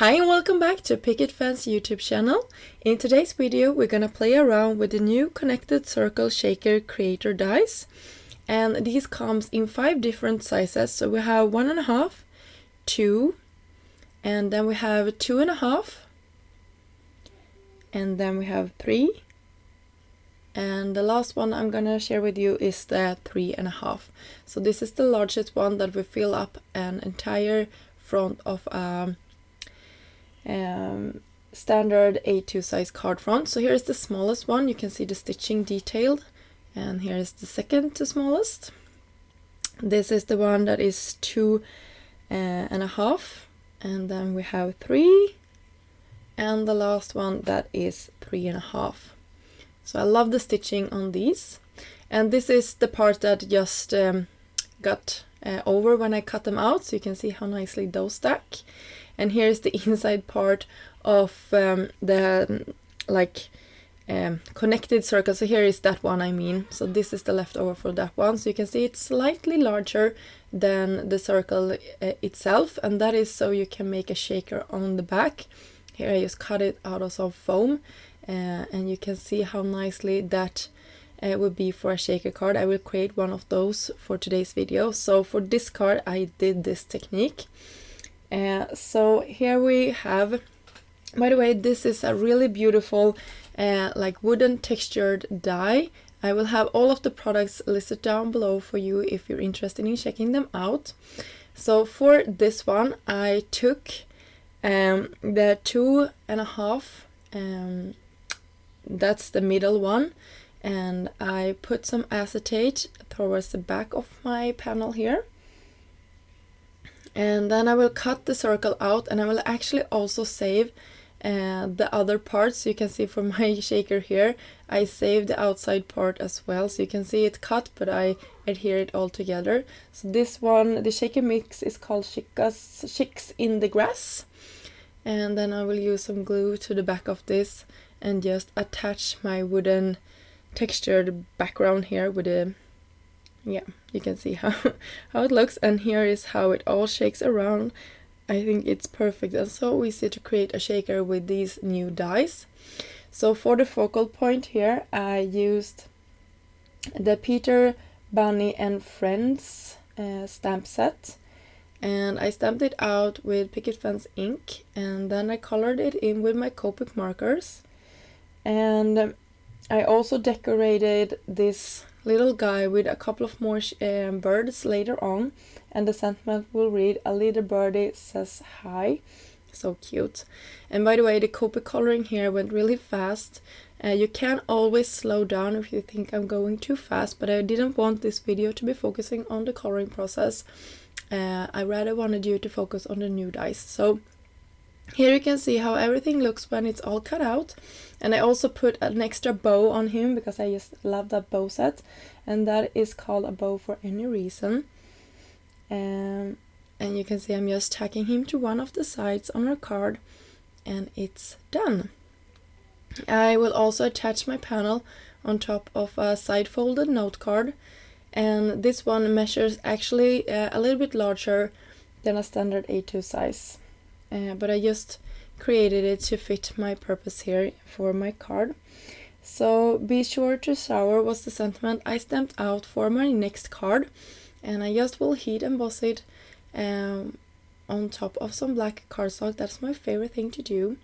Hi and welcome back to Picket Fans YouTube channel. In today's video we're gonna play around with the new connected circle shaker creator dies, and these comes in 5 different sizes. So we have 1.5, 2, and then we have 2.5, and then we have 3, and the last one I'm gonna share with you is the 3.5. So this is the largest one that will fill up an entire front of a standard A2 size card front. So here is the smallest one. You can see the stitching detailed, and here is the second to smallest. This is the one that is 2.5, and then we have 3, and the last one that is 3.5. So I love the stitching on these, and this is the part that just got over when I cut them out, so you can see how nicely those stack. And here's the inside part of the connected circle. So here is that one, I mean. So this is the leftover for that one. So you can see it's slightly larger than the circle itself, and that is so you can make a shaker on the back. Here I just cut it out of some foam, and you can see how nicely that would be for a shaker card. I will create one of those for today's video. So for this card I did this technique. So here we have, by the way, this is a really beautiful like wooden textured die. I will have all of the products listed down below for you if you're interested in checking them out. So for this one I took the 2.5, that's the middle one, and I put some acetate towards the back of my panel here. And then I will cut the circle out, and I will actually also save the other parts. So you can see for my shaker here, I saved the outside part as well. So you can see it cut, but I adhere it all together. So this one, the shaker mix, is called Chicks in the Grass. And then I will use some glue to the back of this and just attach my wooden textured background here with a, yeah, you can see how it looks, and here is how it all shakes around. I think it's perfect and so easy to create a shaker with these new dies. So for the focal point here I used the Peter, Bunny and Friends stamp set, and I stamped it out with Picket Fence ink, and then I colored it in with my Copic markers. And I also decorated this little guy with a couple of more birds later on, and the sentiment will read, "A little birdie says hi." So cute. And by the way, the Copic coloring here went really fast. You can always slow down if you think I'm going too fast, but I didn't want this video to be focusing on the coloring process. I rather wanted you to focus on the new dice. So here you can see how everything looks when it's all cut out, and I also put an extra bow on him because I just love that bow set, and that is called a bow for any reason. And you can see I'm just tacking him to one of the sides on our card, and it's done. I will also attach my panel on top of a side folded note card, and this one measures actually a little bit larger than a standard A2 size. But I just created it to fit my purpose here for my card. So be sure to Soar was the sentiment I stamped out for my next card, and I just will heat emboss it on top of some black cardstock. That's my favorite thing to do.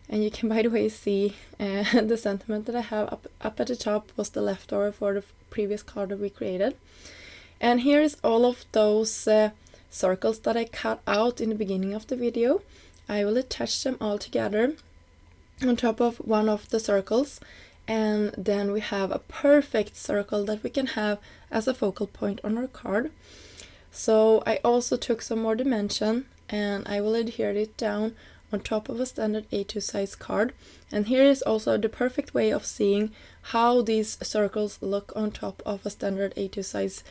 And you can, by the way, see the sentiment that I have up at the top was the leftover for the previous card that we created. And here is all of those circles that I cut out in the beginning of the video. I will attach them all together on top of one of the circles, and then we have a perfect circle that we can have as a focal point on our card. So I also took some more dimension, and I will adhere it down on top of a standard A2 size card. And here is also the perfect way of seeing how these circles look on top of a standard A2 size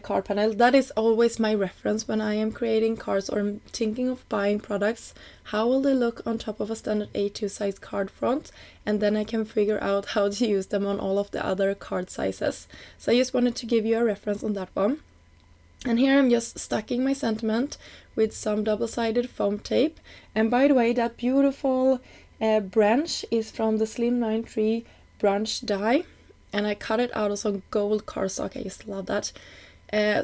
card panel. That is always my reference when I am creating cards or thinking of buying products. How will they look on top of a standard A2 size card front? And then I can figure out how to use them on all of the other card sizes. So I just wanted to give you a reference on that one. And here I'm just stacking my sentiment with some double-sided foam tape. And by the way, that beautiful branch is from the Slim 93 branch die, and I cut it out of some gold cardstock. I just love that.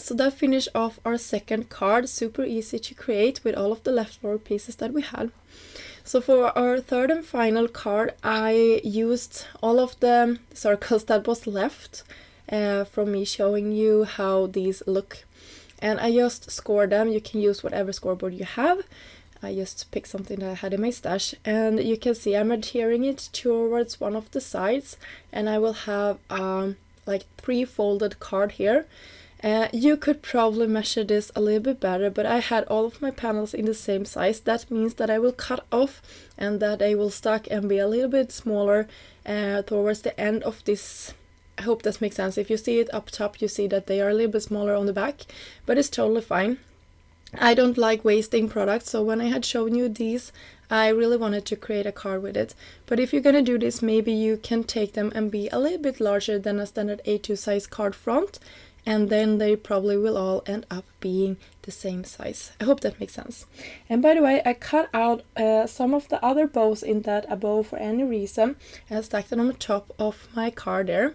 So that finished off our second card, super easy to create with all of the leftover pieces that we had. So for our third and final card, I used all of the circles that was left from me showing you how these look. And I just scored them. You can use whatever scoreboard you have. I just picked something that I had in my stash. And you can see I'm adhering it towards one of the sides. And I will have like 3-folded card here. You could probably measure this a little bit better, but I had all of my panels in the same size. That means that I will cut off and that they will stack and be a little bit smaller towards the end of this. I hope this makes sense. If you see it up top, you see that they are a little bit smaller on the back, but it's totally fine. I don't like wasting products, so when I had shown you these, I really wanted to create a card with it. But if you're gonna do this, maybe you can take them and be a little bit larger than a standard A2 size card front, and then they probably will all end up being the same size. I hope that makes sense. And by the way, I cut out some of the other bows in that a bow for any reason and stacked them on the top of my card there.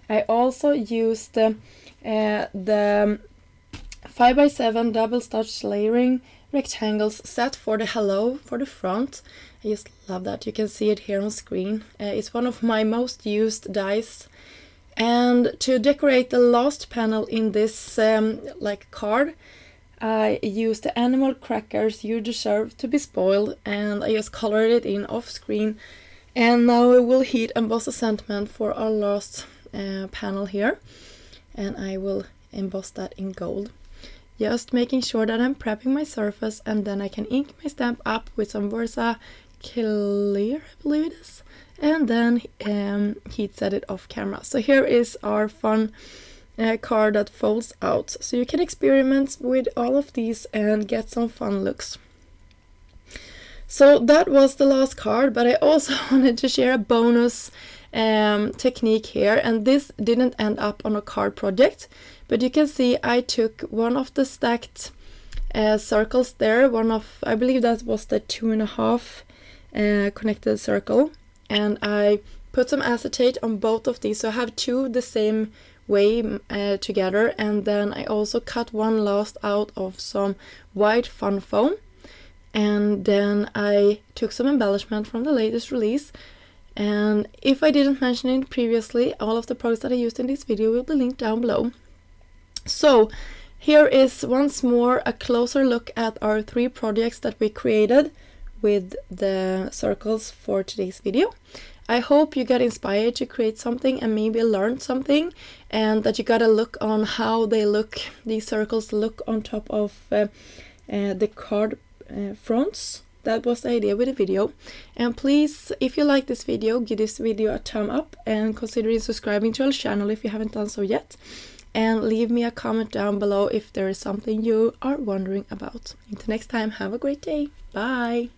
I also used the 5x7 double stitch layering rectangles set for the hello for the front. I just love that. You can see it here on screen. It's one of my most used dies. And to decorate the last panel in this like card, I used the animal crackers You Deserve to Be Spoiled, and I just colored it in off screen. And now I will heat emboss the sentiment for our last panel here, and I will emboss that in gold. Just making sure that I'm prepping my surface, and then I can ink my stamp up with some Versa Clear, I believe it is, and then heat set it off camera. So here is our fun card that folds out. So you can experiment with all of these and get some fun looks. So that was the last card, but I also wanted to share a bonus technique here, and this didn't end up on a card project, but you can see I took one of the stacked circles there, I believe that was the 2.5 connected circle, and I put some acetate on both of these, so I have two the same way together, and then I also cut one last out of some white fun foam, and then I took some embellishment from the latest release. And if I didn't mention it previously, all of the products that I used in this video will be linked down below. So here is once more a closer look at our 3 projects that we created with the circles for today's video. I hope you got inspired to create something and maybe learned something, and that you got a look on how these circles look on top of the card fronts. That was the idea with the video. And please, if you like this video, give this video a thumb up and consider subscribing to our channel if you haven't done so yet. And leave me a comment down below if there is something you are wondering about. Until next time, have a great day. Bye!